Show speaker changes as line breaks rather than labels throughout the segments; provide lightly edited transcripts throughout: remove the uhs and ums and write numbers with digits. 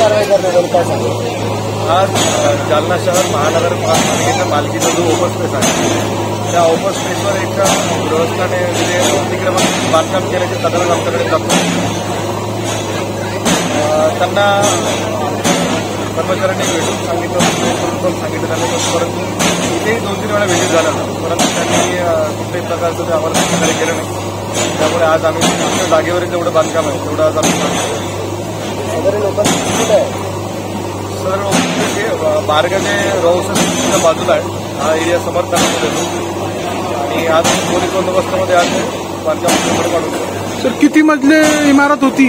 कारवाई करण्यात आली, काय सांगा?
आज जालना शहर महानगरपालिकेच्या मालकीचा जो ओपन स्पेस आहे त्या ओपन स्पेसवर एक गृहस्थाने म्हणजे अतिक्रमण बांधकाम केल्याचे तक्रार आमच्याकडे जातो. त्यांना कर्मचाऱ्यांनी भेटून सांगितलं त्यांना, परंतु इथेही 2-3 वेळा व्हिजिट झाला, परंतु त्यांनी कुठल्याही प्रकारचं ते आम्हाला सहकार्य केलं नाही. त्यामुळे आज आम्ही आमच्या जागेवरील जेवढं बांधकाम आहे तेवढं आज आम्ही
सदरी लोकांची कुठे आहे?
सर बारगाजे रोहच्या बाजूला आहे, हा एरिया समर्थनामध्ये येतो आणि आज पोलीस बंदोबस्तामध्ये आज बांधकाम काढून.
सर किती मजले इमारत होती?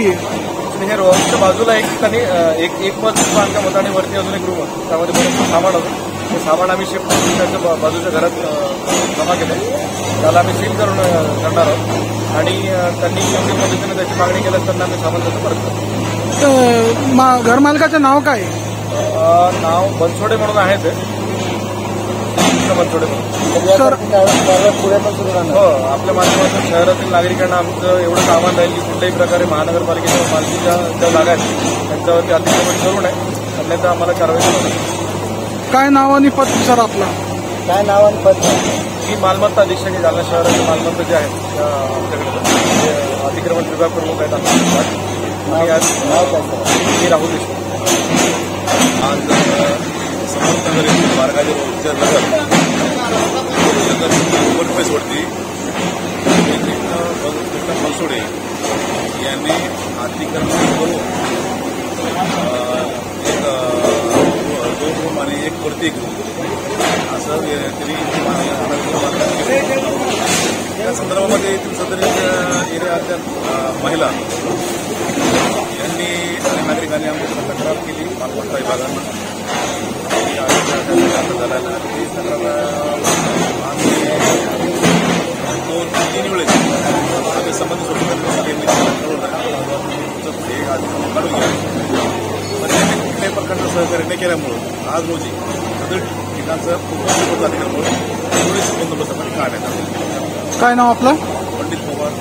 हे रोहच्या बाजूला एक ठिकाणी एक मजली बांधकाम होतं आणि वरती अजून एक रूम होतं, त्यामध्ये बरंच सामान होतं. ते सामान आम्ही शिफ्ट करून त्याच्या बाजूच्या घरात जमा केलं, त्याला आम्ही सील करणार आहोत आणि त्यांनी योग्य पद्धतीने त्याची मागणी केल्यास त्यांना आम्ही सामान त्याचं परत करतो.
घरमालकाचं नाव काय?
नाव बनसोडे म्हणून आहे ते, बनसोडे म्हणून.
पुढे पण सुरू राहणार.
हो, आपल्या माध्यमातून शहरातील नागरिकांना आमचं एवढंच आव्हान राहील की कुठल्याही प्रकारे महानगरपालिकेच्या मालकीच्या ज्या जागा आहेत त्यांच्यावरती अतिक्रमण करू नये, अन्यथा आम्हाला कारवाई करावी.
काय नाव आणि पद सर आपला?
काय नाव आणि पद?
ही मालमत्ता अधीक्षक आहे, जालना शहराची मालमत्ता जी आहे त्या आमच्याकडे अतिक्रमण विभाग प्रमुख आहेत आमच्या. मी राहुल देशमुख.
आज समर्थनगर येथील बारगाजे रोडच्या नगर ओपन स्पेसवरती कृष्ण बनसोडे यांनी अतिक्रमण करून एक 2 रूम आणि एक वरती एक रूम असं त्यांनी या संदर्भामध्ये येथील सदर एरियाच्या महिला यांनी आणि नागरिकांनी आमच्याकडे तक्रार केली मालमत्ता विभागांना. झालेला ती तक्रार आम्ही 2-3 वेळेस आम्ही संबंधित हे अतिक्रमण काढून घ्या, पण त्यांनी कुठल्याही प्रकारचं सहकार्य न केल्यामुळं आज रोजी सदर ठिकाणचं उपबंदोबस्त झाल्यामुळे पोलीस बंदोबस्तामध्ये काढण्यात आले.
काय नाव आपलं?
पंडित पवार.